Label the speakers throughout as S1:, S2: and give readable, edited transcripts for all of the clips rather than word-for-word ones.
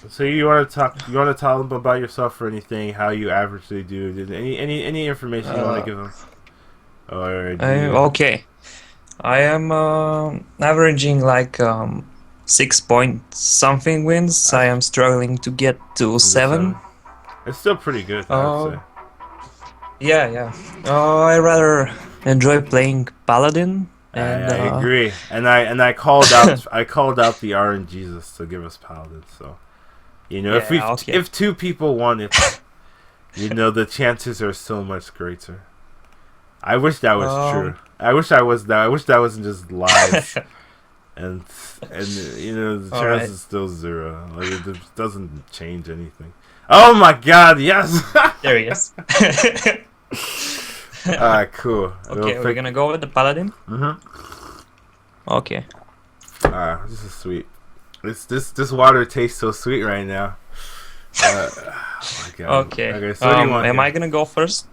S1: So you want to talk? You want to tell them about yourself or anything? How you averagely do? Any information you want to
S2: Uh,
S1: give them? Or do you?
S2: okay. I am averaging like 6 point something wins. I
S1: That's
S2: am struggling to get to
S1: is it
S2: 7.
S1: 7? It's still pretty good, I would
S2: Uh,
S1: say.
S2: yeah, yeah. I rather enjoy playing Paladin and
S1: I agree, and I called out the RNGesus to give us Paladin. So if we
S2: yeah, okay.
S1: if two people won it, the chances are so much greater. I wish that was true.
S2: Um,
S1: I wish I was that. I wish that wasn't just lies. And and the
S2: all
S1: chance
S2: right.
S1: is still 0. Like it doesn't change anything. Oh my God! Yes.
S2: There he is.
S1: Alright, cool.
S2: Okay, we're gonna go with the Paladin.
S1: Mm-hmm.
S2: Okay.
S1: This is sweet. This water tastes so sweet right now. Oh my God.
S2: Okay.
S1: Okay, so what do you want
S2: Am
S1: here?
S2: I gonna go first?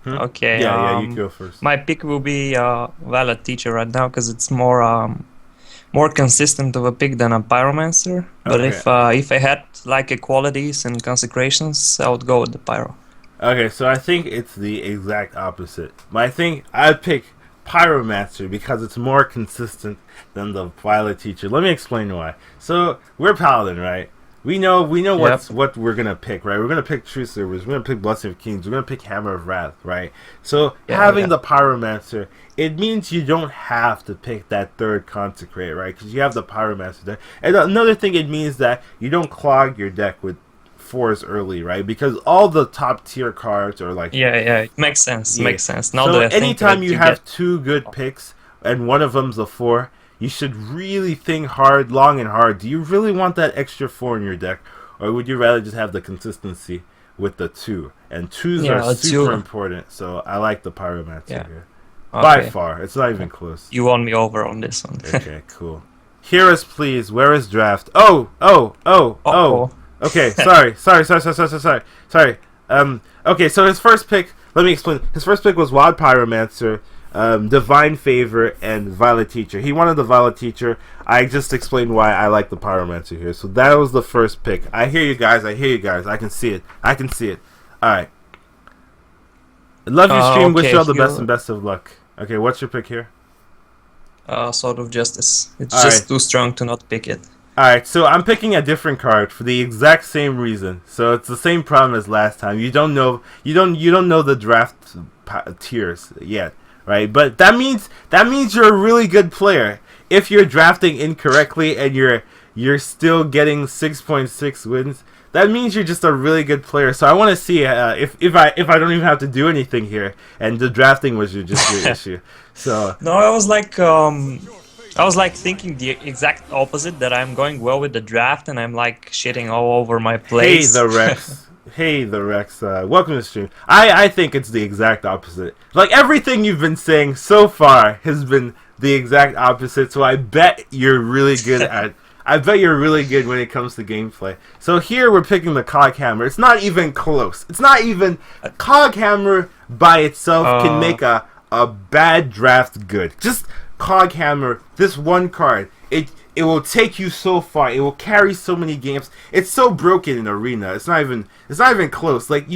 S1: Hmm?
S2: Okay.
S1: Yeah, you go first.
S2: My pick will be Valid Teacher right now because it's more consistent of a pick than a Pyromancer. But
S1: Okay.
S2: if I had like equalities and consecrations, I would go with the Pyro.
S1: Okay, so I think it's the exact opposite. But I think I'd pick Pyromancer because it's more consistent than the Violet Teacher. Let me explain why. So we're Paladin, right? We know
S2: Yep.
S1: what we're gonna pick, right? We're gonna pick True Servers, we're gonna pick Blessing of Kings, we're gonna pick Hammer of Wrath, right? So
S2: Yeah,
S1: having
S2: yeah.
S1: the Pyromancer, it means you don't have to pick that third Consecrate, right? Because you have the Pyromancer there. And another thing, it means that you don't clog your deck with fours early, right? Because all the top tier cards are like,
S2: Yeah, yeah. It makes sense.
S1: yeah.
S2: Makes sense. Now
S1: So
S2: that I think of
S1: anytime
S2: it,
S1: you
S2: you get.
S1: have two good picks and one of them's a 4, you should really think hard, long and hard. Do you really want that extra 4 in your deck, or would you rather just have the consistency with the 2? And 2s are
S2: Yeah,
S1: super
S2: two.
S1: important, so I like the Pyromancer
S2: Yeah.
S1: here. By
S2: Okay.
S1: far, it's not even close.
S2: You won me over on this one.
S1: Okay, cool. Hear us, please. Where is draft? Oh, oh, oh, oh.
S2: Uh-oh.
S1: Okay, sorry. Okay, so his first pick. Let me explain. His first pick was Wild Pyromancer, Divine Favor, and Violet Teacher. He wanted the Violet Teacher. I just explained why I like the Pyromancer here. So that was the first pick. I hear you guys. I can see it. All right. Love your stream. Wish
S2: Okay,
S1: you all the best
S2: here.
S1: and best of luck. Okay, what's your pick here?
S2: Sword of Justice. It's
S1: All
S2: just
S1: right.
S2: too strong to not pick it.
S1: Alright, so I'm picking a different card for the exact same reason. So it's the same problem as last time. You don't know the draft tiers yet, right? But that means you're a really good player. If you're drafting incorrectly and you're still getting 6.6 wins, that means you're just a really good player. So I want to see if I don't even have to do anything here, and the drafting was just your issue. So
S2: No, I was like thinking the exact opposite, that I'm going well with the draft and I'm like shitting all over my
S1: hey,
S2: plays.
S1: the Rex. Hey, the Rex. Welcome to the stream. I think it's the exact opposite. Like, everything you've been saying so far has been the exact opposite, so I bet you're really good at... I bet you're really good when it comes to gameplay. So here we're picking the Coghammer. It's not even close. It's not even... Coghammer by itself can
S2: Uh,
S1: make a bad draft good. Just Coghammer, this one card, it will take you so far. It will carry so many games. It's so broken in Arena. It's not even close. Like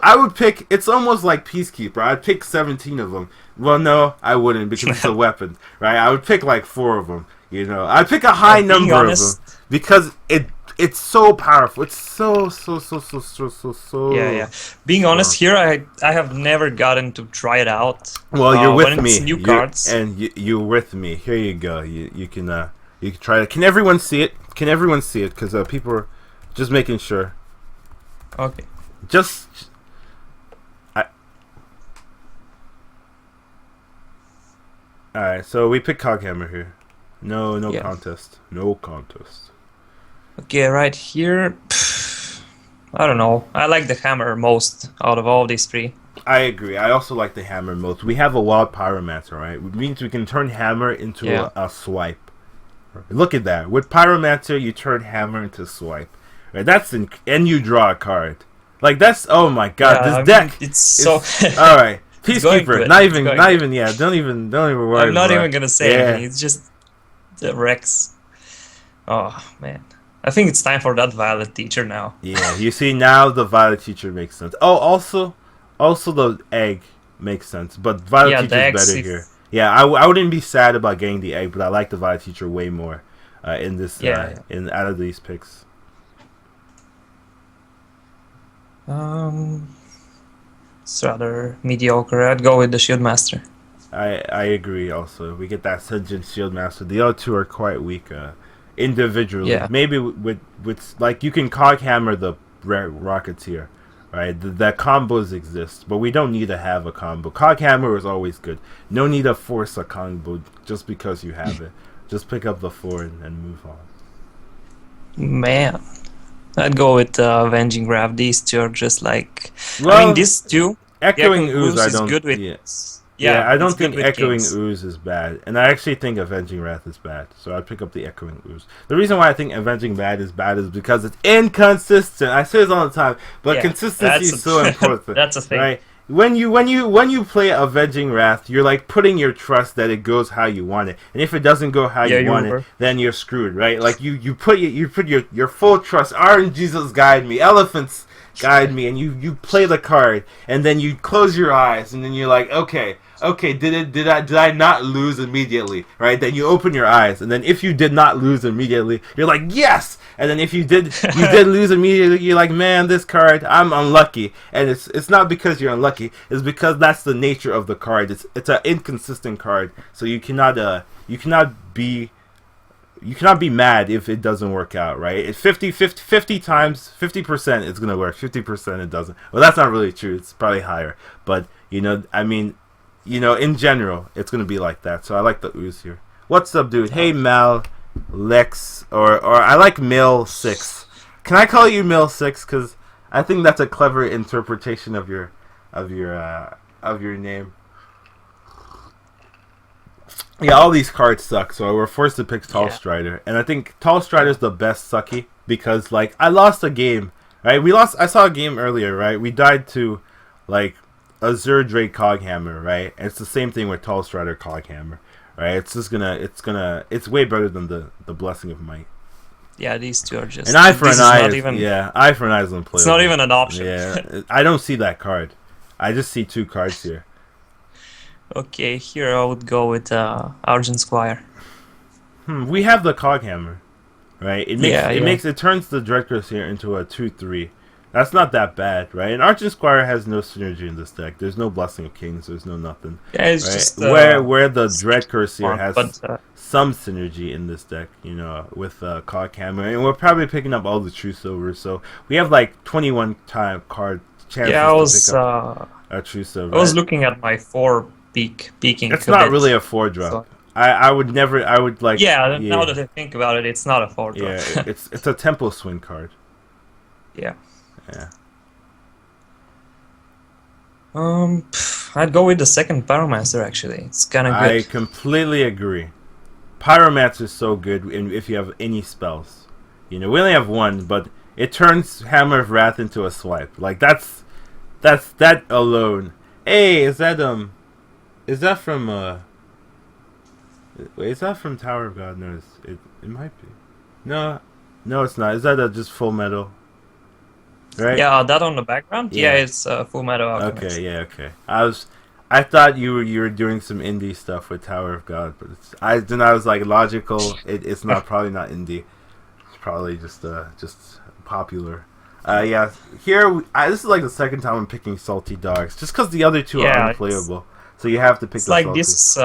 S1: I would pick. It's almost like Peacekeeper. I'd pick 17 of them. Well, no, I wouldn't because it's a weapon, right? I would pick like 4 of them. I'd pick a high
S2: being
S1: number of
S2: honest,
S1: them because it's so powerful. It's so.
S2: yeah, yeah. Being
S1: strong.
S2: honest, here I have never gotten to try it out.
S1: Well, you're with
S2: when
S1: me.
S2: it's new cards.
S1: You're with me. Here you go. You can try it. Can everyone see it? Can everyone see it? Because people are just making sure.
S2: Okay.
S1: Just. All right. So we pick Coghammer here. No
S2: Yeah.
S1: contest. No contest.
S2: Okay, right here. I don't know. I like the hammer most out of all these 3.
S1: I agree. I also like the hammer most. We have a wild Pyromancer, right? Which means we can turn hammer into
S2: Yeah.
S1: a swipe. Look at that. With Pyromancer, you turn hammer into swipe. Right? And you draw a card. Like that's oh my god,
S2: Yeah,
S1: this
S2: I mean,
S1: deck.
S2: it's so.
S1: All right.
S2: It's going
S1: Peacekeeper.
S2: good.
S1: Not
S2: It's
S1: even.
S2: going
S1: Not
S2: good.
S1: even. Yeah. Don't even worry.
S2: I'm not
S1: bro.
S2: even gonna say
S1: Yeah.
S2: anything. It's just the Rex. Oh man. I think it's time for that Violet teacher now.
S1: Yeah, you see now the Violet teacher makes sense. Oh, also the egg makes sense, but Violet
S2: Yeah, the
S1: teacher's
S2: eggs.
S1: better here. Yeah, I wouldn't be sad about getting the egg, but I like the Violet teacher way more in this
S2: Yeah.
S1: in out of these picks.
S2: It's rather mediocre. I'd go with the Shield Master.
S1: I agree. Also, we get that Sejin Shield Master. The other two are quite weak individually.
S2: Yeah.
S1: Maybe with like you can cog hammer the Rocketeer, right? The combos exist, but we don't need to have a combo. Cog hammer is always good. No need to force a combo just because you have it. Just pick up the 4 and move on.
S2: Man, I'd go with Avenging Grab. These two are just like.
S1: Well,
S2: I mean, these two.
S1: Echoing Ooze, I
S2: is
S1: don't.
S2: good with.
S1: Yeah, I don't
S2: it's good
S1: think
S2: with
S1: Echoing
S2: kings.
S1: Ooze is bad, and I actually think Avenging Wrath is bad. So I'd pick up the Echoing Ooze. The reason why I think Avenging Wrath is bad is because it's inconsistent. I say this all the time, but
S2: Yeah,
S1: consistency is so important.
S2: That's a thing.
S1: Right? When you play Avenging Wrath, you're like putting your trust that it goes how you want it, and if it doesn't go how you want it, then you're screwed, right? Like you put your full trust. RNGesus guide me, elephants guide me, and you play the card, and then you close your eyes, and then you're like, okay, did I not lose immediately, right? Then you open your eyes, and then if you did not lose immediately, you're like, yes. And then if you did lose immediately, you're like, man, this card, I'm unlucky. And it's not because you're unlucky, it's because that's the nature of the card. It's an inconsistent card, so you cannot be mad if it doesn't work out, right? It's 50 times, 50% it's going to work, 50% it doesn't. Well, that's not really true. It's probably higher. But, in general, it's going to be like that. So I like the Ooze here. What's up, dude? Hey, Mal, Lex, or I like Mill 6. Can I call you Mill 6? Because I think that's a clever interpretation of your name. Yeah, all these cards suck, so we're forced to pick Tall Strider. And I think Tall Strider's the best sucky because, like, I lost a game, right? I saw a game earlier, right? We died to, like, Azure Drake Coghammer, right? And it's the same thing with Tall Strider Coghammer, right? It's way better than the Blessing of Might.
S2: Yeah, these two are just...
S1: An eye for an eye eye for an eye is unplayable.
S2: It's not even an option.
S1: Yeah, I don't see that card. I just see 2 cards here.
S2: Okay, here I would go with Argent Squire.
S1: We have the Coghammer, right? It turns the Dread Crusader into a 2/3. That's not that bad, right? And Argent Squire has no synergy in this deck. There's no Blessing of Kings. There's no nothing.
S2: Yeah, it's
S1: right?
S2: just
S1: where the Dread Crusader has
S2: some
S1: synergy in this deck, with Coghammer, and we're probably picking up all the True Silver. So we have like 21 card chances to pick up a True Silver.
S2: I was looking at my 4 peaking.
S1: It's not really a 4-drop. So, I would like.
S2: Yeah, now that I think about it, it's not a 4-drop.
S1: Yeah, it's a Tempo Swing card.
S2: Yeah.
S1: Yeah.
S2: I'd go with the second Pyromancer actually. It's kind of good.
S1: I completely agree. Pyromancer is so good if you have any spells. We only have 1, but it turns Hammer of Wrath into a swipe. Like that's that alone. Hey, is that from wait, is that from Tower of God? No, it might be. No, it's not. Is that just Full Metal? Right?
S2: Yeah, that on the background. Yeah, it's Full Metal Alchemist.
S1: Okay, yeah, okay. I thought you were doing some indie stuff with Tower of God, but I was like logical. It's probably not indie. It's probably just popular. Yeah. Here, this is like the second time I'm picking Salty Dogs, just because the other 2 are unplayable. So you have to pick. It's
S2: like
S1: Salty.
S2: This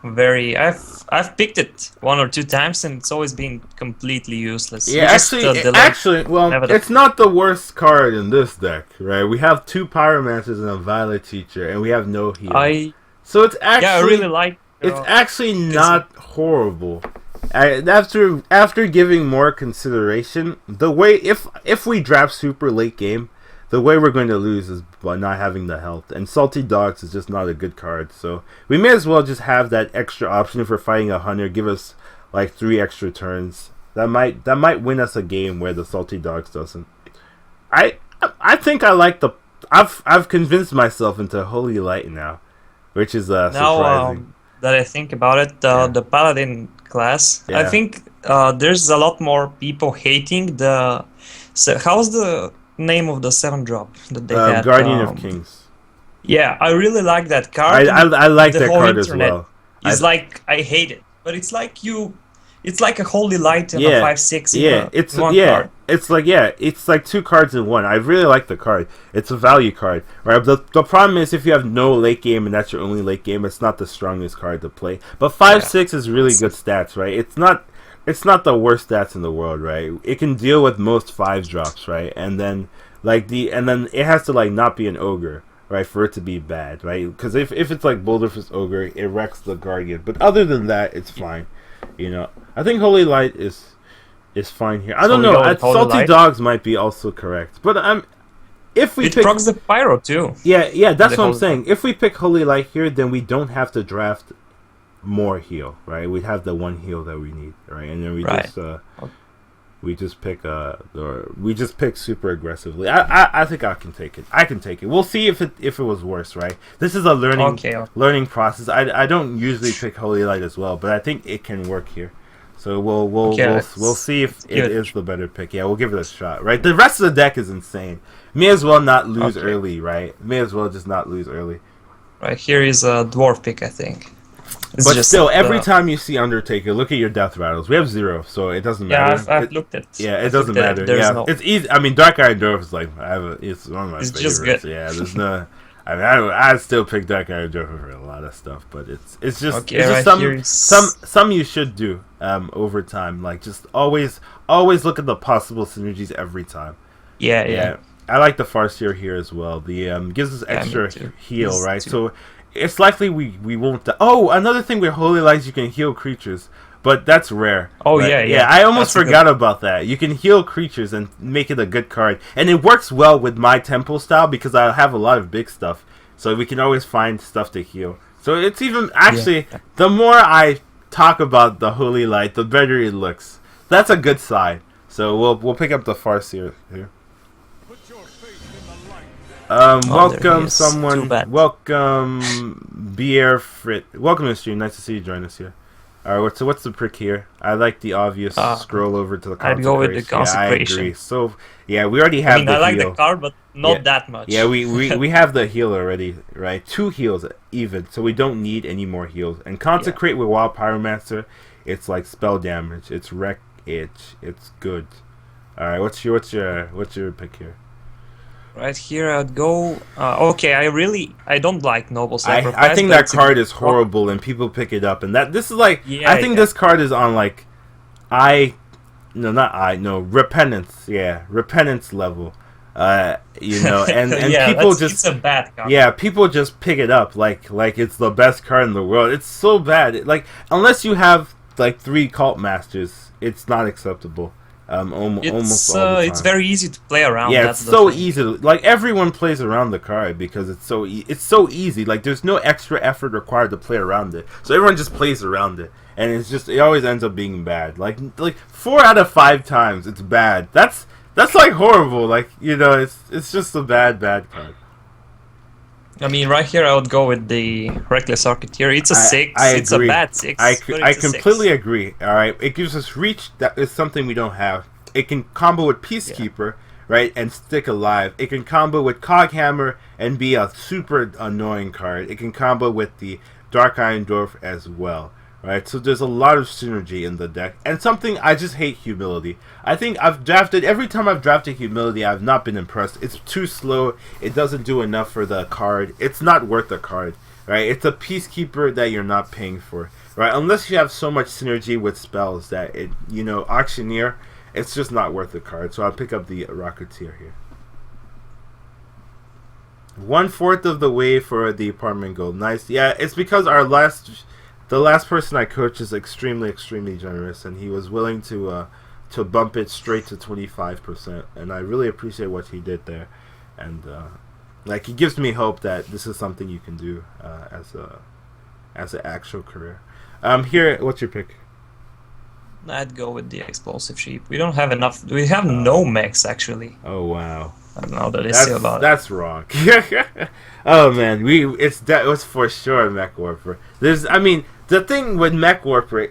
S2: very. I've picked it 1 or 2 times, and it's always been completely useless.
S1: Yeah, actually, it's not the worst card in this deck, right? We have 2 Pyromancers and a Violet Teacher, and we have no heal. So it's actually.
S2: I really like.
S1: It's actually not horrible. After giving more consideration, the way if we draft super late game, the way we're going to lose is by not having the health. And Salty Dogs is just not a good card. So we may as well just have that extra option if we're fighting a hunter. Give us like 3 extra turns. That might win us a game where the Salty Dogs doesn't. I think I like the. I've convinced myself into Holy Light now, which is surprising.
S2: Now that I think about it, the Paladin class, I think there's a lot more people hating the. So how's the name of the 7-drop that they had?
S1: Guardian of Kings.
S2: Yeah, I really like that
S1: I,
S2: card.
S1: I
S2: And
S1: I like
S2: the
S1: that
S2: whole
S1: card as
S2: internet
S1: well.
S2: is like, I hate it. But it's like it's like a Holy Light and a
S1: Yeah,
S2: 5/6
S1: yeah,
S2: in one card.
S1: it's like two cards in one. I really like the card. It's a value card, right? The problem is if you have no late game and that's your only late game, it's not the strongest card to play. But 5/6 is really good stats, right? It's not the worst stats in the world, right? It can deal with most 5 drops, right? And then and then it has to like not be an ogre, right, for it to be bad, right? Because if it's like Boulder Fist Ogre, it wrecks the Guardian. But other than that, it's fine. You know, I think Holy Light is fine here. I don't know. Salty Dogs might be also correct, but if we
S2: it
S1: pick,
S2: procs the Pyro too.
S1: yeah, that's what I'm
S2: Holy
S1: saying.
S2: Light.
S1: If we pick Holy Light here, then we don't have to draft more heal, right? We have the one heal that we need, right? And then we just pick super aggressively. I think I can take it. I can take it. We'll see if it was worse, right? This is a learning process. I don't usually pick Holy Light as well, but I think it can work here. So we'll see if it is the better pick. Yeah, we'll give it a shot, right? The rest of the deck is insane. May as well not lose early, right? May as well just not lose early.
S2: Right, here is a dwarf pick, I think.
S1: But still, every time you see Undertaker, look at your death rattles. We have 0, so it doesn't matter.
S2: Yeah, I've looked at.
S1: Yeah, it doesn't matter. Yeah, it's easy. I mean, Dark Iron Dwarf is like it's one of my favorites.
S2: Just good.
S1: Yeah, there's no. I mean, I'd still pick Dark Iron Dwarf for a lot of stuff, but it's just some you should do over time. Like just always look at the possible synergies every time.
S2: Yeah.
S1: I like the Farseer here as well. The gives us extra heal, right? So it's likely we won't die. Oh, another thing with Holy Lights, you can heal creatures, but that's rare.
S2: Oh,
S1: right?
S2: yeah.
S1: I almost forgot about that. You can heal creatures and make it a good card, and it works well with my tempo style because I have a lot of big stuff, so we can always find stuff to heal. So it's even actually the more I talk about the Holy Light, the better it looks. That's a good sign. So we'll pick up the Farseer here. Welcome someone. Welcome Beer Frit. Welcome to the stream. Nice to see you join us here. Alright, so what's the prick here? I like the obvious scroll over to the Consecration.
S2: I'd go with the Consecration.
S1: Yeah, I agree. So yeah, we already have the heal.
S2: I like the card, but not that much.
S1: Yeah, we have the heal already, right? 2 heals even, so we don't need any more heals. And Consecrate with Wild Pyromancer, it's like spell damage. It's wreck itch. It's good. Alright, what's your pick here?
S2: Right here, I'd go. Okay, I don't like Noble Sacrifice.
S1: I think that card is horrible, and people pick it up, and this is like. I think this card is on like, Repentance. Yeah, Repentance level. And people just.
S2: It's a bad card.
S1: Yeah, people just pick it up like it's the best card in the world. It's so bad. Like unless you have like 3 Cult Masters, it's not acceptable. Almost all the time.
S2: It's very easy to play around.
S1: Yeah, it's so easy. Like everyone plays around the card because it's so easy. Like there's no extra effort required to play around it. So everyone just plays around it, and it always ends up being bad. Like 4 out of 5 times it's bad. That's like horrible. Like it's just a bad card.
S2: I mean, right here I would go with the Reckless Archeteer. It's a 6. It's a bad 6.
S1: I completely agree. All right, it gives us reach. That is something we don't have. It can combo with Peacekeeper, right, and stick alive. It can combo with Coghammer and be a super annoying card. It can combo with the Dark Iron Dwarf as well. Right, so there's a lot of synergy in the deck, and something I just hate Humility. I think every time I've drafted Humility, I've not been impressed. It's too slow. It doesn't do enough for the card. It's not worth the card, right? It's a Peacekeeper that you're not paying for, right? Unless you have so much synergy with spells that Auctioneer, it's just not worth the card. So I'll pick up the Rocketeer here. 1/4 of the way for the apartment gold. Nice. Yeah, it's because the last person I coached is extremely, extremely generous, and he was willing to bump it straight to 25%, and I really appreciate what he did there, and it gives me hope that this is something you can do as an actual career. Here, what's your pick?
S2: I'd go with the Explosive Sheep. We don't have enough. We have no mechs actually.
S1: Oh wow.
S2: I don't know that I say about
S1: that's wrong. Oh man, it was for sure mech warfare. the thing with Mech Warper,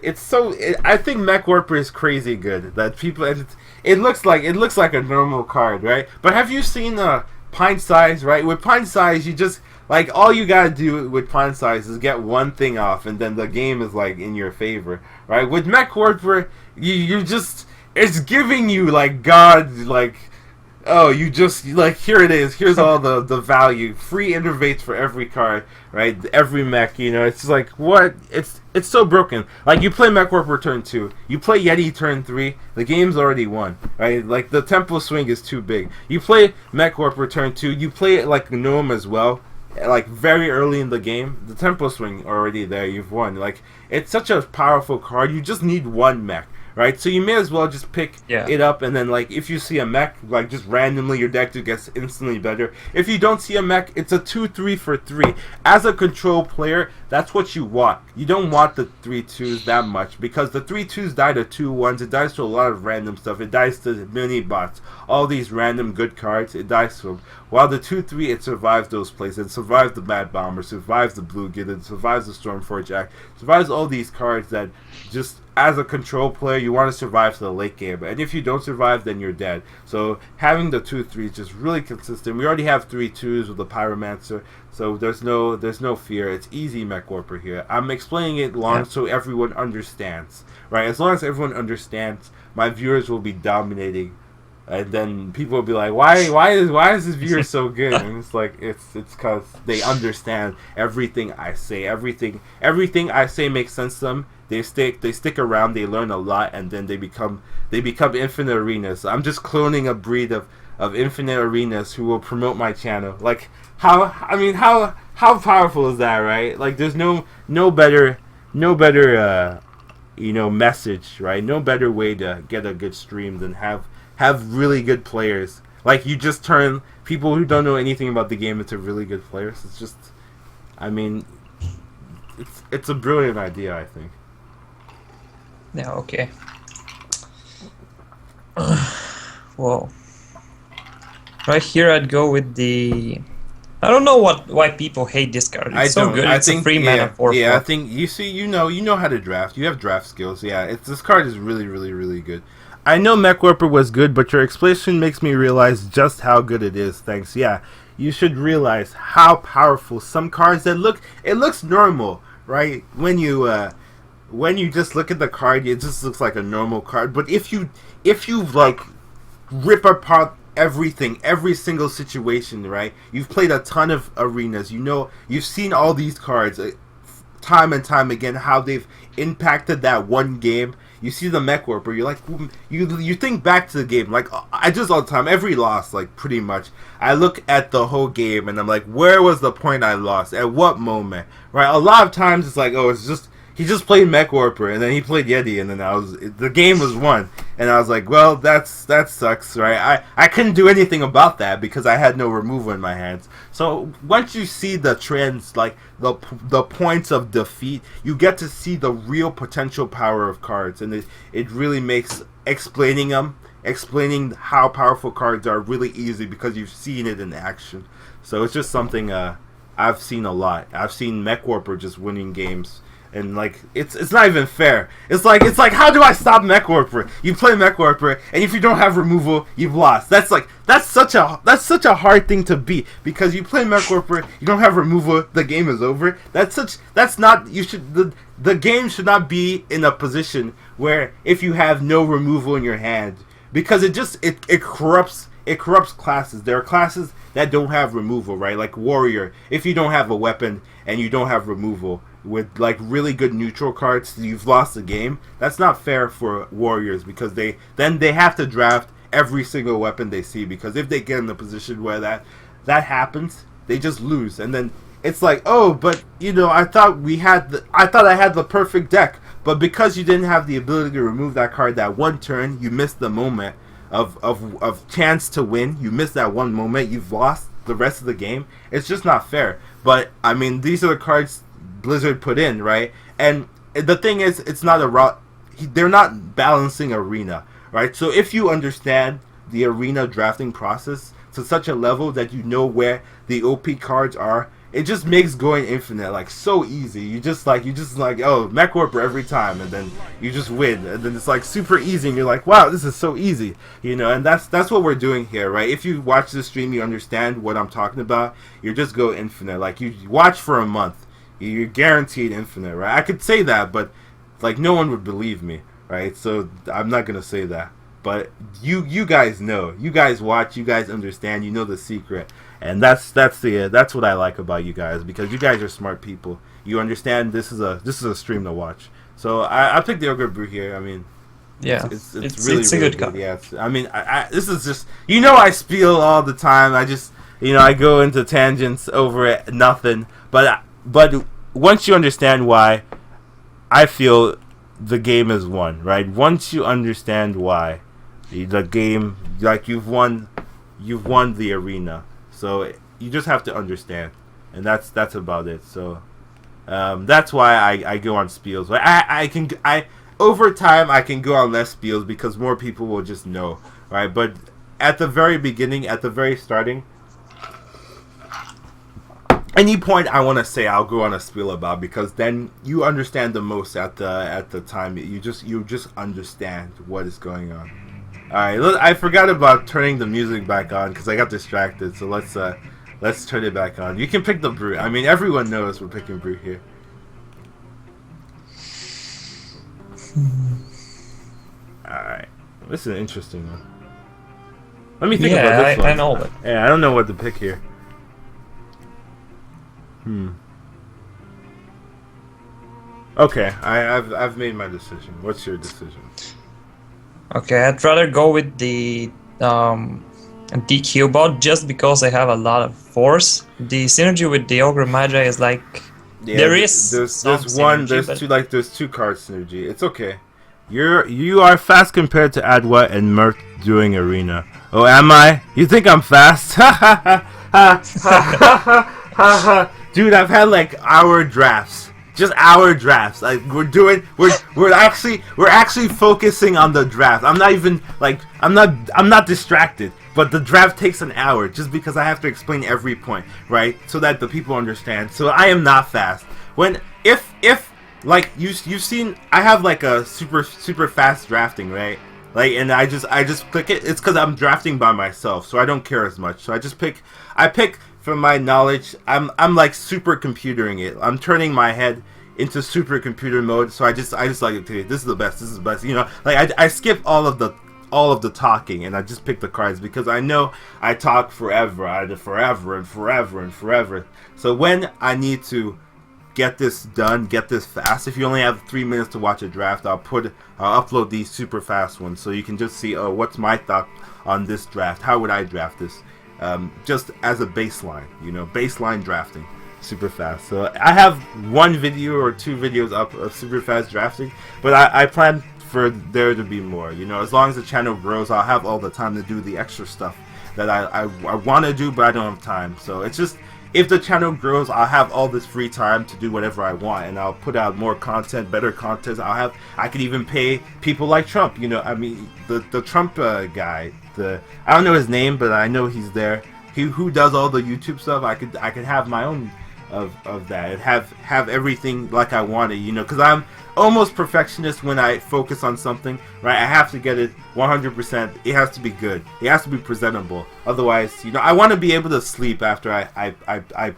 S1: I think Mech Warper is crazy good. That people, it looks like a normal card, right? But have you seen Pint Size, right? With Pint Size, you just like all you gotta do with Pint Size is get one thing off, and then the game is like in your favor, right? With Mech Warper, you just it's giving you like God, like. Oh, you just like here it is. Here's all the value. Free innervates for every card, right? Every mech, it's like what? It's so broken. Like you play Mech Warper turn 2, you play Yeti turn 3, the game's already won, right? Like the tempo swing is too big. You play Mech Warper turn 2, you play it like Gnome as well, like very early in the game, the tempo swing already there. You've won. Like it's such a powerful card. You just need one mech. Right, so you may as well just pick it up, and then like if you see a mech, like just randomly your deck gets instantly better. If you don't see a mech, it's a 2/3 for 3. As a control player, that's what you want. You don't want the 3/2s that much because the 3/2s die to 2/1s. It dies to a lot of random stuff. It dies to mini bots, all these random good cards. It dies to them. While the 2/3, it survives those places. It survives the Mad Bomber, survives the Blue Gid, it survives the Stormforge Act, survives all these cards that just. As a control player, you want to survive to the late game, and if you don't survive, then you're dead. So having the 2/3 is just really consistent. We already have 3/2s with the Pyromancer, so there's no fear. It's easy Mech Warper here. I'm explaining it long so everyone understands, right? As long as everyone understands, my viewers will be dominating, and then people will be like, why is this viewer so good? And it's like it's because they understand everything I say. Everything I say makes sense to them. They stick around, they learn a lot, and then they become infinite arenas. I'm just cloning a breed of infinite arenas who will promote my channel. Like how powerful is that, right? Like there's no better message, right? No better way to get a good stream than have really good players. Like you just turn people who don't know anything about the game into really good players. It's just it's a brilliant idea, I think.
S2: Yeah, okay. Whoa. Right here I'd go with the... I don't know why people hate this card. It's so good. It's a free mana 4/4.
S1: Yeah, I think you know how to draft. You have draft skills. Yeah, this card is really, really, really good. I know Mech Warper was good, but your explanation makes me realize just how good it is. Thanks. Yeah, you should realize how powerful some cards that looks normal, right? When you just look at the card, it just looks like a normal card. But if you like rip apart everything, every single situation, right? You've played a ton of arenas. You've seen all these cards time and time again, how they've impacted that one game. You see the Mech Warper, you're like, you think back to the game. Like I just all the time, every loss, like pretty much, I look at the whole game and I'm like, where was the point I lost? At what moment? Right? A lot of times it's like, oh, it's just. He just played Mech Warper, and then he played Yeti, and then the game was won. And I was like, well, that sucks, right? I couldn't do anything about that because I had no removal in my hands. So once you see the trends, like the points of defeat, you get to see the real potential power of cards, and it really makes explaining how powerful cards are really easy because you've seen it in action. So it's just something I've seen a lot. I've seen Mech Warper just winning games. And like it's not even fair. It's like how do I stop Mech Warper? You play Mech Warper, and if you don't have removal, you've lost. That's such a hard thing to beat because you play Mech Warper, you don't have removal, the game is over. The game should not be in a position where if you have no removal in your hand, because it corrupts classes. There are classes that don't have removal, right? Like Warrior, if you don't have a weapon and you don't have removal with like really good neutral cards, you've lost the game. That's not fair for Warriors because they have to draft every single weapon they see, because if they get in the position where that happens, they just lose. And then it's like, oh, but I thought I had the perfect deck, but because you didn't have the ability to remove that card that one turn, you missed the moment of chance to win. You missed that one moment, you've lost the rest of the game. It's just not fair. But these are the cards Blizzard put in, right? And the thing is, it's not they're not balancing arena, right? So if you understand the arena drafting process to such a level that you know where the OP cards are it just makes going infinite like so easy. You just like oh, mech warper every time, and then you just win, and then it's like super easy, and you're like, wow, this is so easy, you know. And that's what we're doing here, right? If you watch this stream, you understand what I'm talking about. You just go infinite. Like you watch for a month, you're guaranteed infinite, right? I could say that, but like no one would believe me, right? So I'm not gonna say that. But you guys know, you guys watch, you guys understand, you know the secret, and that's what I like about you guys, because you guys are smart people. You understand this is a stream to watch. So I picked the Ogre Brew here. I mean, it's really
S2: a good card.
S1: Yeah, I mean, this is just, you know, I spiel all the time. I just, you know, I go into tangents over it, nothing. But once you understand why, I feel the game is won, right? Once you understand why, the game, like you've won the arena. So you just have to understand, and that's about it. So that's why I go on spiels. I over time I can go on less spiels because more people will just know, right? But at the very beginning, at the very starting, any point I want to say, I'll go on a spiel about, because then you understand the most at the time. You just understand what is going on. All right, I forgot about turning the music back on because I got distracted. So let's turn it back on. You can pick the brew. I mean, everyone knows we're picking brew here. All right, this is an interesting one. Let me think about this one.
S2: I know it.
S1: Yeah, I don't know what to pick here. Okay, I've made my decision. What's your decision?
S2: Okay, I'd rather go with the DQ bot just because I have a lot of force. The synergy with the Ogre Magi is like there's
S1: two card synergy. It's okay. You are fast compared to Adwa and Mert doing arena. Oh, am I? You think I'm fast? Dude, I've had like hour drafts. Just hour drafts. Like we're actually focusing on the draft. I'm not even like I'm not distracted. But the draft takes an hour just because I have to explain every point, right? So that the people understand. So I am not fast. If like you've seen, I have like a super fast drafting, right? Like, and I just click it. It's because I'm drafting by myself, so I don't care as much. So I pick from my knowledge. I'm like super computering it. I'm turning my head into supercomputer mode. So I just like, okay, this is the best. This is the best. You know, like I skip all of the talking, and I just pick the cards because I know I talk forever. I do forever and forever and forever. So when I need to get this done, get this fast, if you only have 3 minutes to watch a draft, I'll upload these super fast ones so you can just see, oh, what's my thought on this draft? How would I draft this? Just as a baseline, you know, baseline drafting, super fast. So I have one video or two videos up of super fast drafting, but I plan for there to be more. You know, as long as the channel grows, I'll have all the time to do the extra stuff that I want to do, but I don't have time. So it's just, if the channel grows, I'll have all this free time to do whatever I want, and I'll put out more content, better content. I could even pay people like Trump. You know, I mean, the Trump guy. I don't know his name, but I know he's there. Who does all the YouTube stuff. I could have my own of that and have everything like I want it. You know, because I'm almost perfectionist when I focus on something. Right, I have to get it 100%. It has to be good. It has to be presentable. Otherwise, you know, I want to be able to sleep after I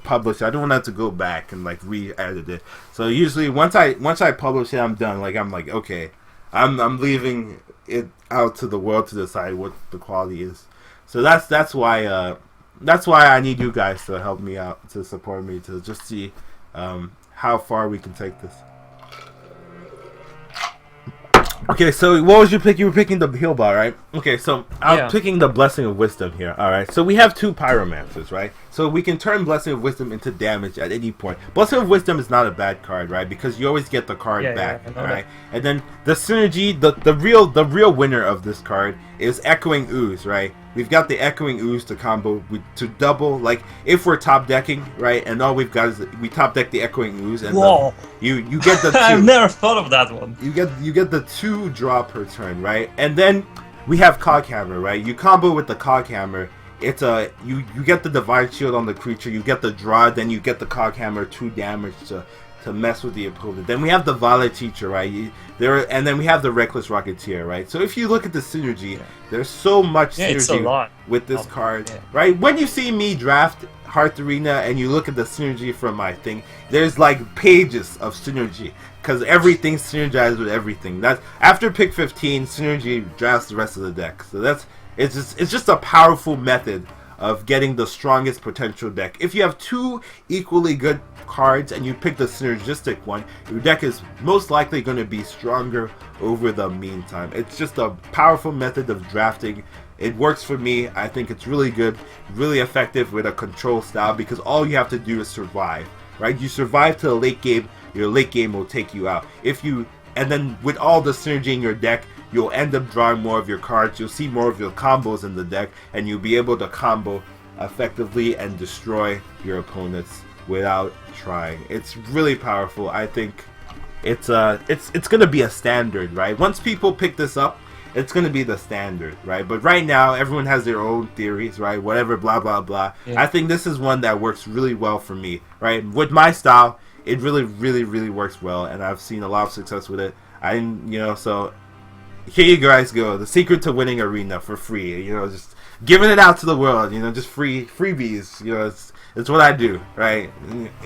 S1: publish it. I don't want to have to go back and like re-edit it. So usually once I publish it, I'm done. Like I'm like, okay, I'm leaving it out to the world to decide what the quality is. So that's why I need you guys to help me out, to support me, to just see how far we can take this. Okay, so what was your pick? You were picking the heal ball, right? Okay, so I'm picking the Blessing of Wisdom here. All right, so we have two Pyromancers, right? So we can turn Blessing of Wisdom into damage at any point. Blessing of Wisdom is not a bad card, right? Because you always get the card back, right? And then the synergy, the real winner of this card is Echoing Ooze, right? We've got the Echoing Ooze to combo to double, like if we're top decking, right? And all we've got is we top deck the Echoing Ooze, and you get the two.
S2: I've never thought of that one.
S1: You get the 2 draw per turn, right? And then we have Coghammer, right? You combo with the Coghammer, it's a you get the divine shield on the creature, you get the draw, then you get the cog hammer 2 damage to mess with the opponent. Then we have the Violet Teacher, right? And then we have the Reckless Rocketeer, right? So if you look at the synergy, there's so much synergy with this card, right? When you see me draft Hearth Arena and you look at the synergy from my thing, there's like pages of synergy because everything's synergized with everything. That's after pick 15, synergy drafts the rest of the deck. So it's just a powerful method of getting the strongest potential deck. If you have 2 equally good cards and you pick the synergistic one, your deck is most likely going to be stronger over the meantime. It's just a powerful method of drafting. It works for me. I think it's really good, really effective with a control style because all you have to do is survive, right? You survive to the late game, your late game will take you out. And then with all the synergy in your deck, you'll end up drawing more of your cards, you'll see more of your combos in the deck, and you'll be able to combo effectively and destroy your opponents without trying. It's really powerful. I think it's gonna be a standard, right? Once people pick this up, it's gonna be the standard, right? But right now, everyone has their own theories, right? Whatever, blah blah blah. Yeah. I think this is one that works really well for me, right? With my style, it really, really, really works well, and I've seen a lot of success with it. So here you guys go. The secret to winning Arena for free. Just giving it out to the world. Just freebies. It's what I do, right?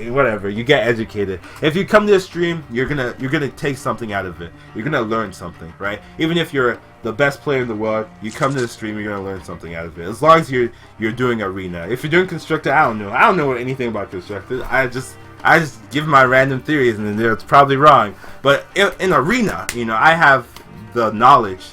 S1: Whatever. You get educated. If you come to the stream, you're gonna take something out of it. You're gonna learn something, right? Even if you're the best player in the world, you come to the stream, you're gonna learn something out of it. As long as you're doing Arena. If you're doing Constructed, I don't know anything about Constructed. I just give my random theories, and then it's probably wrong. But in Arena, I have the knowledge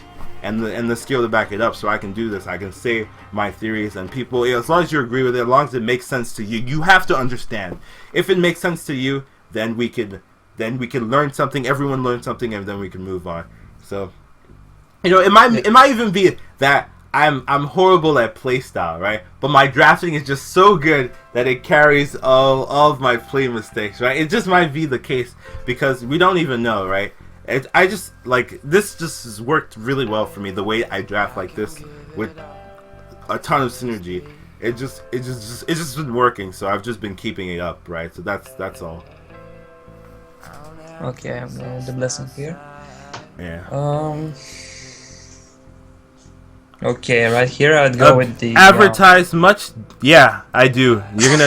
S1: and the skill to back it up, so I can do this. I can say my theories, and people, as long as you agree with it, as long as it makes sense to you, you have to understand. If it makes sense to you, then we can learn something. Everyone learns something, and then we can move on. So, it might even be that I'm horrible at playstyle, right? But my drafting is just so good that it carries all of my play mistakes, right? It just might be the case because we don't even know, right? I just this just has worked really well for me, the way I draft like this with a ton of synergy. It's just been working, so I've just been keeping it up, right? So that's all.
S2: Okay, I'm the blessing here.
S1: Yeah.
S2: Okay, right here I'd go with the
S1: advertise much. Yeah, I do. We're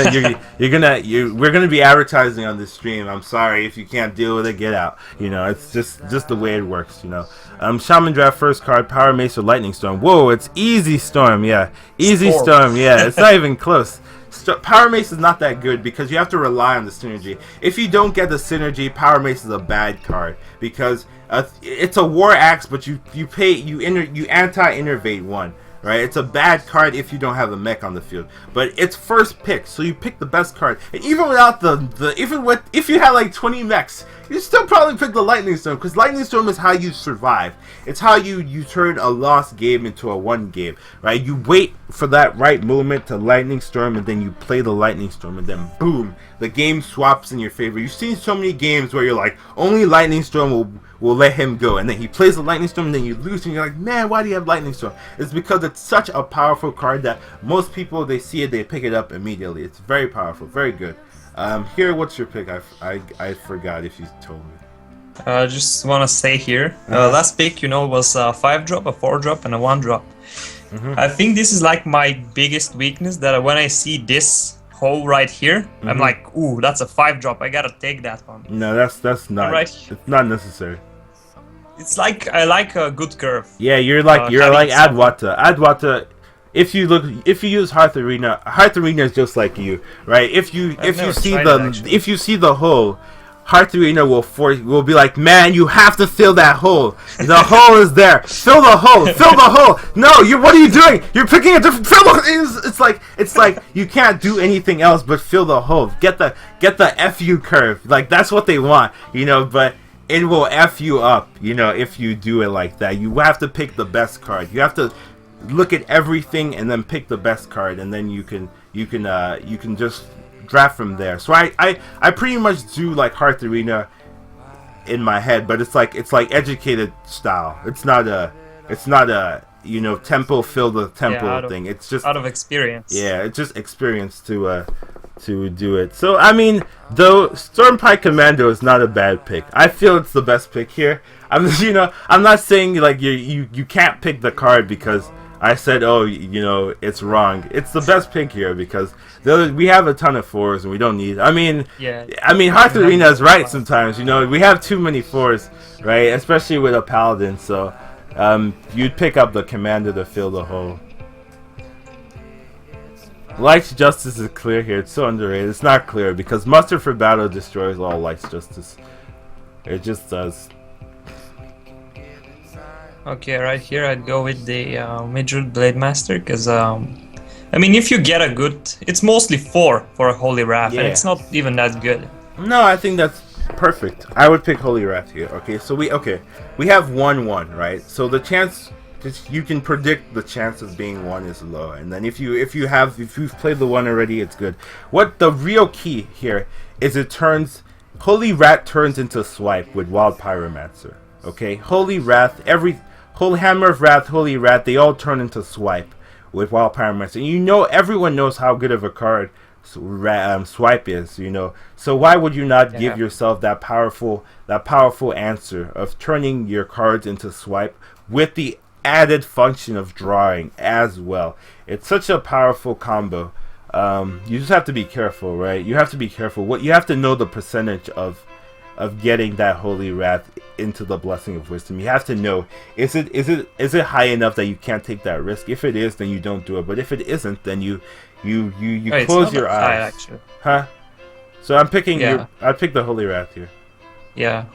S1: gonna be advertising on this stream. I'm sorry if you can't deal with it. Get out. It's just the way it works. Shaman draft first card, Power Mace or Lightning Storm. Whoa, it's Easy Storm. Yeah, Easy Storm. Yeah, it's not even close. Power Mace is not that good because you have to rely on the synergy. If you don't get the synergy, Power Mace is a bad card because it's a War Axe, but you anti-innervate 1, right? It's a bad card if you don't have a mech on the field, but it's first pick, so you pick the best card. And even without if you had like 20 mechs, you still probably pick the Lightning Storm because Lightning Storm is how you survive. It's how you turn a lost game into a won game, right? You wait for that right moment to Lightning Storm, and then you play the Lightning Storm, and then boom, the game swaps in your favor. You've seen so many games where you're like, only Lightning Storm will let him go, and then he plays the Lightning Storm, and then you lose, and you're like, man, why do you have Lightning Storm? It's because it's such a powerful card that most people, they see it, they pick it up immediately. It's very powerful, very good. Here, what's your pick? I forgot if you told me.
S2: I just want to say here, last pick, was a 5-drop, a 4-drop, and a 1-drop. I think this is like my biggest weakness, that when I see this hole right here, I'm like, ooh, that's a 5-drop. I gotta take that one.
S1: No, that's not. Right. It's not necessary.
S2: It's like I like a good curve.
S1: Yeah, you're like Adwata. Adwata. If you use Hearth Arena is just like you, right? If you see the hole, Hearth Arena will be like, man, you have to fill that hole. The hole is there. Fill the hole. Fill the hole. No, what are you doing? You're picking a different fill. It's like you can't do anything else but fill the hole. Get the FU curve. Like that's what they want, but it will F you up, if you do it like that. You have to pick the best card. You have to look at everything and then pick the best card, and then you can just draft from there. So I pretty much do like Hearth Arena in my head, but it's like educated style. It's not tempo fill the tempo thing. It's just
S2: out of experience.
S1: Yeah, it's just experience to do it. So I mean, though Stormpike Commando is not a bad pick. I feel it's the best pick here. I'm not saying like you can't pick the card because I said it's wrong. It's the best pick here because we have a ton of 4s and we don't need. I mean Hearth Arena is right sometimes. We have too many 4s, right? Especially with a paladin. So you'd pick up the commander to fill the hole. Light's Justice is clear here. It's so underrated. It's not clear because Muster for Battle destroys all Light's Justice. It just does.
S2: Okay, right here I'd go with the Midroot Blade Master because if you get a good, it's mostly 4 for a Holy Wrath, and it's not even that good.
S1: No, I think that's perfect. I would pick Holy Wrath here. Okay, so we have 1-1, right? So the chance, you can predict the chance of being 1 is low, and then if you've played the 1 already, it's good. What the real key here is Holy Wrath turns into swipe with Wild Pyromancer. Okay, Holy Wrath, Holy Hammer of Wrath, Holy Wrath, they all turn into swipe with Wild Pyromancer. And everyone knows how good of a card swipe is. So why would you not give yourself that powerful answer of turning your cards into swipe with the added function of drawing as well? It's such a powerful combo. You just have to be careful, right? You have to be careful. You have to know the percentage of getting that Holy Wrath into the Blessing of Wisdom. You have to know, is it high enough that you can't take that risk? If it is, then you don't do it. But if it isn't, then you close your eyes.
S2: High, actually.
S1: Huh? So I'm picking I'd pick the Holy Wrath here.
S2: Yeah.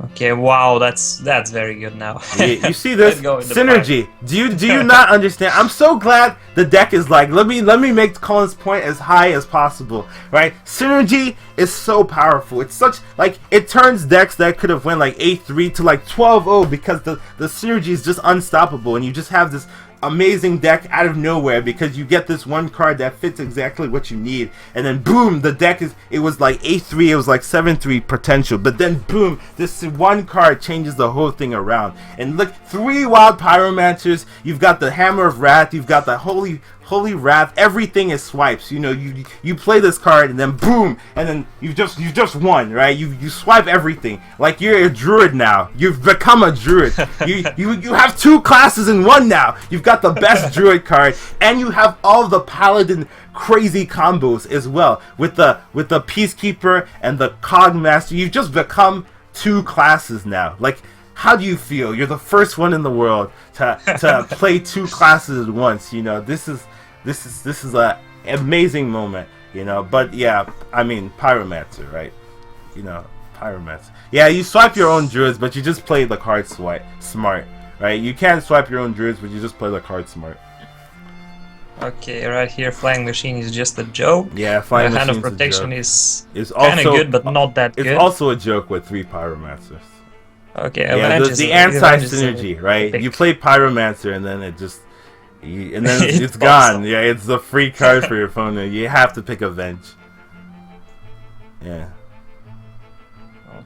S2: Okay, wow, that's very good now.
S1: You see this synergy? Do you not understand? I'm so glad the deck is like, let me make Collins' point as high as possible, right? Synergy is so powerful. It's such like it turns decks that could have went like 8-3 to like 12-0 because the synergy is just unstoppable, and you just have this amazing deck out of nowhere because you get this one card that fits exactly what you need, and then boom, the deck it was like 8-3, it was like 7-3 potential, but then boom, this one card changes the whole thing around. And look, 3 Wild Pyromancers, you've got the Hammer of Wrath, you've got the Holy Wrath, everything is swipes. You play this card and then boom, and then you just won, right? You swipe everything. Like you're a druid now. You've become a druid. you have 2 classes in one now. You've got the best druid card, and you have all the paladin crazy combos as well with the Peacekeeper and the Cogmaster. You've just become 2 classes now. Like, how do you feel? You're the first one in the world to play 2 classes at once. This is a amazing moment, But yeah, I mean Pyromancer, right? Pyromancer. Yeah, you swipe your own druids, but you just play the card smart, right? You can't swipe your own druids, but you just play the card smart.
S2: Okay, right here, Flying Machine is just a joke.
S1: Yeah, Flying Machine.
S2: Hand of Protection is
S1: kind
S2: of good, but not that good.
S1: It's also a joke with 3 Pyromancers.
S2: Okay,
S1: yeah, the anti-synergy, right? You play Pyromancer, and then it's gone. Yeah, it's the free card for your opponent. You have to pick Avenge. Yeah.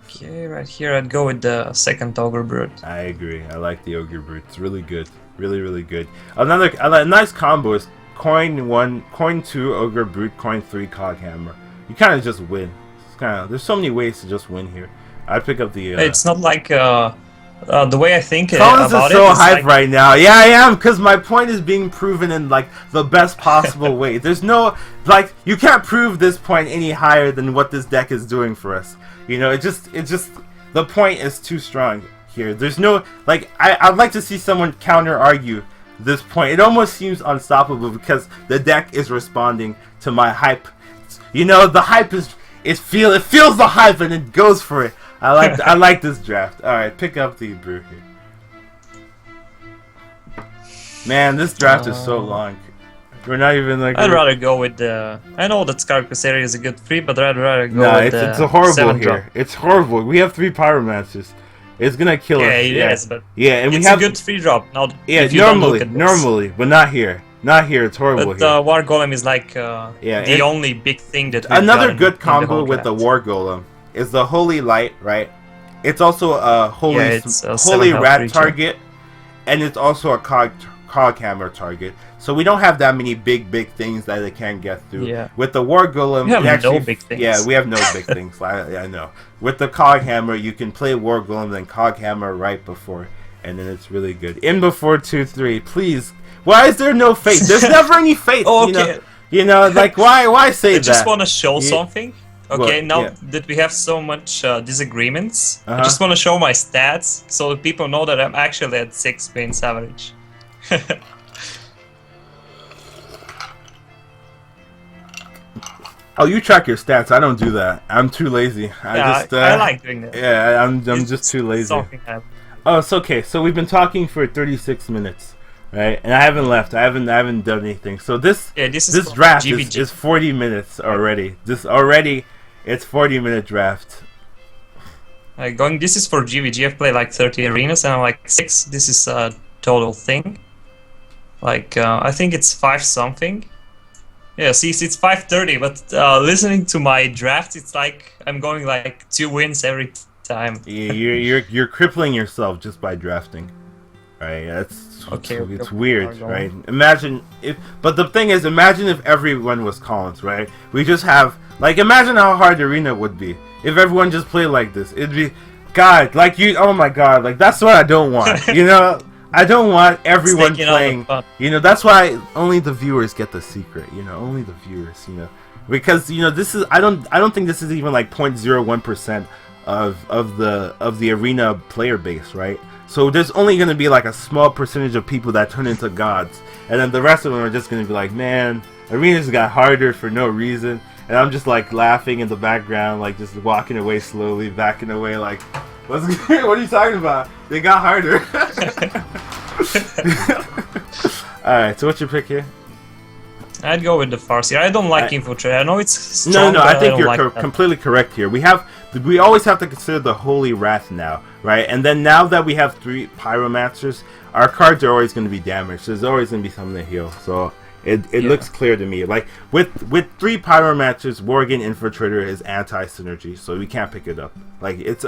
S2: Okay, right here I'd go with the second Ogre Brute.
S1: I agree. I like the Ogre Brute. It's really good. Really, really good. A nice combo is coin 2 Ogre Brute, coin 3 Cog Hammer. You kind of just win. There's so many ways to just win here. I pick up the.
S2: It's not like the way I think
S1: Collins
S2: about
S1: is so
S2: it.
S1: hype right now. Yeah, I am, because my point is being proven in like the best possible way. There's no you can't prove this point any higher than what this deck is doing for us. It just the point is too strong here. There's no I'd like to see someone counter argue this point. It almost seems unstoppable because the deck is responding to my hype. The hype it feels the hype and it goes for it. I like this draft. All right, pick up the brew here. Man, this draft is so long. We're not even like.
S2: I'd rather go with the. I know that Scar Crusader is a good 3, but I'd rather go with the.
S1: It's a horrible
S2: 7
S1: here.
S2: drop.
S1: It's horrible. We have 3 Pyromancers. It's gonna kill us.
S2: Yeah, it is, but
S1: yeah, and
S2: it's
S1: we have
S2: a good 3 drop. Now,
S1: normally, but not here. Not here. It's horrible
S2: but
S1: here.
S2: War Golem is the only big thing that.
S1: Another good combo with the War Golem is the Holy Light, right? It's also a holy rat
S2: creature.
S1: target, and it's also a cog hammer target. So we don't have that many big things that it can get through.
S2: Yeah.
S1: With the war golem,
S2: We have
S1: it actually,
S2: no big things.
S1: Yeah, we have no big things. I know. With the cog hammer, you can play war golem then cog hammer right before, and then it's really good. In before 2/3, please. Why is there no fate? There's never any fate.
S2: Oh, okay.
S1: You know, like why say
S2: I
S1: that?
S2: just want to show something. Okay,
S1: What?
S2: now
S1: Yeah.
S2: that we have so much disagreements, I
S1: Uh-huh.
S2: just want to show my stats so that people know that I'm actually at 6 wins average.
S1: Oh, you track your stats. I don't do that. I'm too lazy.
S2: I like doing that.
S1: Yeah, I'm
S2: It's
S1: just too lazy.
S2: Something happened.
S1: Oh, it's okay. So we've been talking for 36 minutes, right? And I haven't left. I haven't done anything. So this draft is 40 minutes already. It's 40-minute draft.
S2: This is for GVG. I've played like 30 arenas and I'm like 6. This is a total thing. Like I think it's 5 something. Yeah, see, it's 5:30, but listening to my draft, it's like I'm going like 2 wins every time.
S1: Yeah, you're crippling yourself just by drafting, right? It's weird, right? Imagine but the thing is, imagine if everyone was Collins, right? We just have imagine how hard arena would be if everyone just played like this. It'd be, God, oh my God, that's what I don't want, you know. I don't want everyone playing. That's why only the viewers get the secret. Only the viewers. Because this is I don't think this is even like 0.01% of the arena player base, right? So there's only going to be like a small percentage of people that turn into gods, and then the rest of them are just going to be like, man, arenas got harder for no reason, and I'm just like laughing in the background, like just walking away slowly, backing away, like. What are you talking about? They got harder. Alright, so what's your pick here?
S2: I'd go with the Farseer. I don't like Infiltrate. I know it's strong,
S1: No, I think you're
S2: like
S1: completely correct here. We always have to consider the Holy Wrath now, right? And then now that we have 3 Pyromancers, our cards are always going to be damaged. There's always going to be something to heal. So it looks clear to me. Like with 3 Pyromancers, Worgen Infiltrator is anti-synergy, so we can't pick it up. Like it's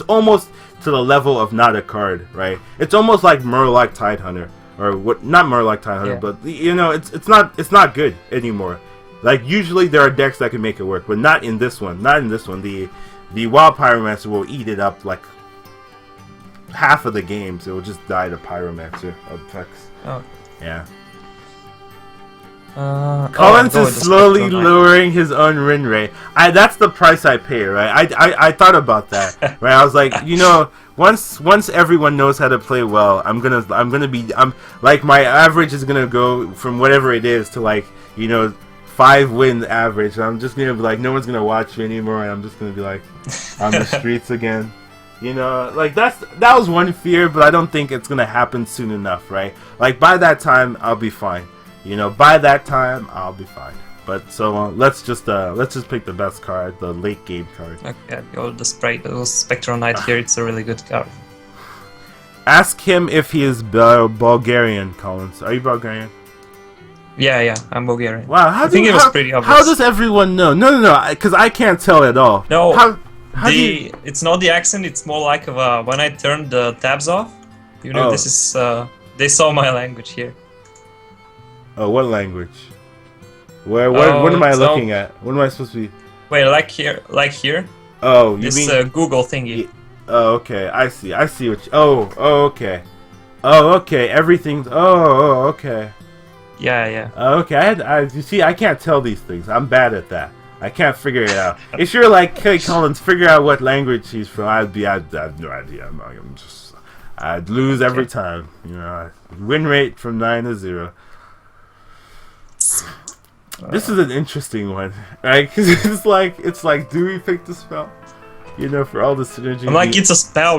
S1: almost to the level of not a card, right? It's almost like Murloc Tidehunter, or what? Not Murloc Tidehunter, but it's not good anymore. Like usually there are decks that can make it work, but not in this one. Not in this one. The Wild Pyromancer will eat it up like half of the games. It will just die to Pyromancer effects.
S2: Oh.
S1: Yeah. Collins is slowly lowering his own win rate. That's the price I pay, right? I thought about that, right? I was like, once everyone knows how to play well, I'm like my average is gonna go from whatever it is to 5 win average. And I'm just gonna be like, no one's gonna watch me anymore, and I'm just gonna be like on the streets again. That was one fear, but I don't think it's gonna happen soon enough, right? Like by that time, I'll be fine. By that time, I'll be fine. But so let's just pick the best card, the late game card.
S2: Okay, go the Spectral Knight here. It's a really good card.
S1: Ask him if he is Bulgarian, Collins. Are you Bulgarian?
S2: Yeah, I'm Bulgarian.
S1: Wow,
S2: I think it was pretty obvious.
S1: How does everyone know? No, because I can't tell at all.
S2: No, it's not the accent. It's more like when I turned the tabs off. This is they saw my language here.
S1: Oh, what language? What am I looking at? What am I supposed to be?
S2: Wait, like here.
S1: Oh, you
S2: this
S1: mean
S2: Google thingy?
S1: Oh, okay. I see what you... Oh, okay. Oh, okay. Everything's... Oh, okay.
S2: Yeah.
S1: Okay, you see, I can't tell these things. I'm bad at that. I can't figure it out. If you're like, hey, Collins, figure out what language he's from, I'd have no idea. I'd lose every time. Win rate from 9 to 0. This is an interesting one, right? Because it's like, do we pick the spell? For all the synergy.
S2: I'm like, it's a spell.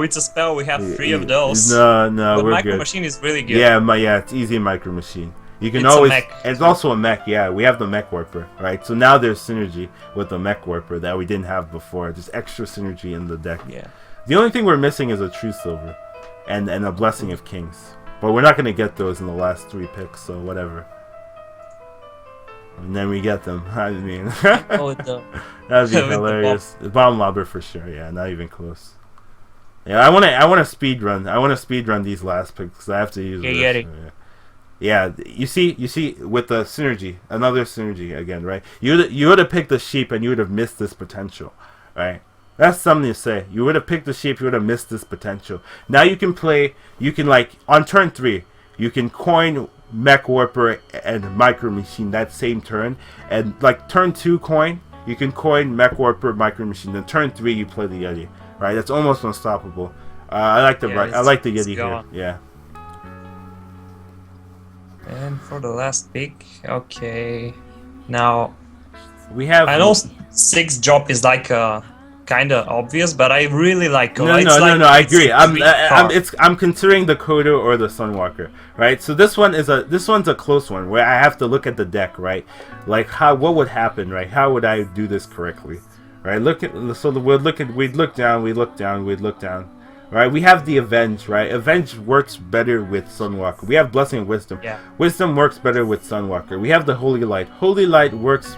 S2: We have 3 of those.
S1: No,
S2: but
S1: we're
S2: Micro
S1: good.
S2: Machine is really good.
S1: Yeah, it's easy Micro Machine. You can
S2: It's
S1: always.
S2: a mech.
S1: It's also a mech. Yeah, we have the mech warper, right? So now there's synergy with the mech warper that we didn't have before. Just extra synergy in the deck.
S2: Yeah.
S1: The only thing we're missing is a True Silver, and a Blessing of Kings. But we're not gonna get those in the last 3 picks, so whatever. And then we get them. I mean, that'd be hilarious. Bomb Lobber for sure. Yeah, not even close. Yeah, I want to speed run. I want to speed run these last picks because I have to use this. Yeah, you see, with the synergy, another synergy again, right? You would have picked the sheep and you would have missed this potential, right? That's something to say. You would have picked the sheep, you would have missed this potential. Now you can play. You can like on turn 3, you can coin Mech Warper and Micro Machine that same turn, and like turn 2 coin, you can coin Mech Warper, Micro Machine. Then turn 3, you play the Yeti, right? That's almost unstoppable. I like the Yeti here. Yeah.
S2: And for the last pick, okay. Now
S1: we have.
S2: I know 6 drop is like kind of obvious, but I really like.
S1: No, I agree. I'm considering the Kodo or the Sunwalker, right? So this one's a close one where I have to look at the deck, right? Like what would happen, right? How would I do this correctly, right? We'd look down. Right, we have the Avenge, right? Avenge works better with Sunwalker. We have Blessing and Wisdom.
S2: Yeah.
S1: Wisdom works better with Sunwalker. We have the Holy Light. Holy Light works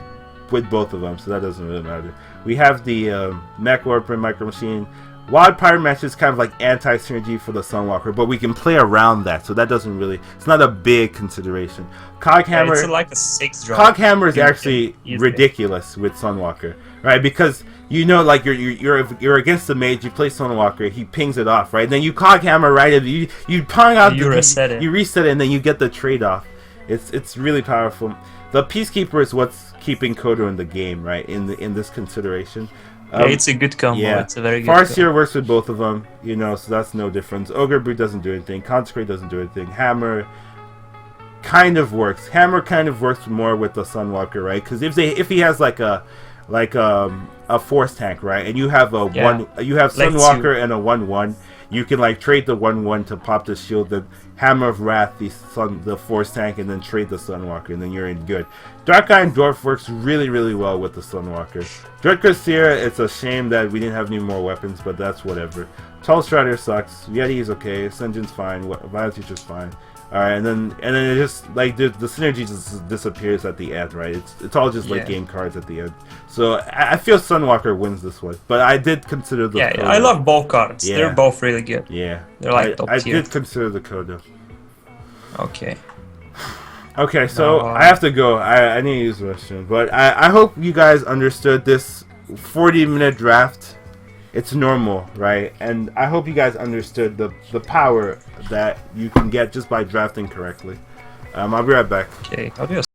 S1: with both of them, so that doesn't really matter. We have the Mech Warper and Micro Machine. Wild Pirate Match is kind of like anti-synergy for the Sunwalker, but we can play around that, so that doesn't really... It's not a big consideration. Coghammer...
S2: It's like a 6 drop.
S1: Coghammer is actually ridiculous with Sunwalker, right? Because... You know, like you're against the mage. You play Sunwalker. He pings it off, right? And then you Coghammer, right? You pong out. You reset it. You reset it, and then you get the trade off. It's really powerful. The Peacekeeper is what's keeping Kodo in the game, right? In this consideration.
S2: Yeah, it's a good combo. Yeah. It's a very good
S1: Farseer works with both of them, you know, so that's no difference. Ogre Brute doesn't do anything. Consecrate doesn't do anything. Hammer kind of works. Hammer kind of works more with the Sunwalker, right? Because if he has like a force tank, right, and you have Sunwalker and a 1/1, you can like trade the 1/1 to pop the shield, the Hammer of Wrath, the force tank, and then trade the Sunwalker, and then you're in good. Dark Iron Dwarf works really well with the Sunwalker. Dreadcrest Seer, it's a shame that we didn't have any more weapons, but that's whatever. Tall Strider sucks. Yeti is okay. Ascension's fine. Violent Teacher's fine. Alright, and then it just like the synergy just disappears at the end, right? It's all just like game cards at the end. So I feel Sunwalker wins this one, but I did consider the Kodo.
S2: I love both cards. Yeah. They're both really good.
S1: Yeah,
S2: they're like top tier.
S1: I did consider the Kodo.
S2: Okay.
S1: Okay, so I have to go. I need to use the restroom, but I hope you guys understood this 40-minute draft. It's normal, right? And I hope you guys understood the power that you can get just by drafting correctly. I'll be right back.
S2: Okay, I'll do a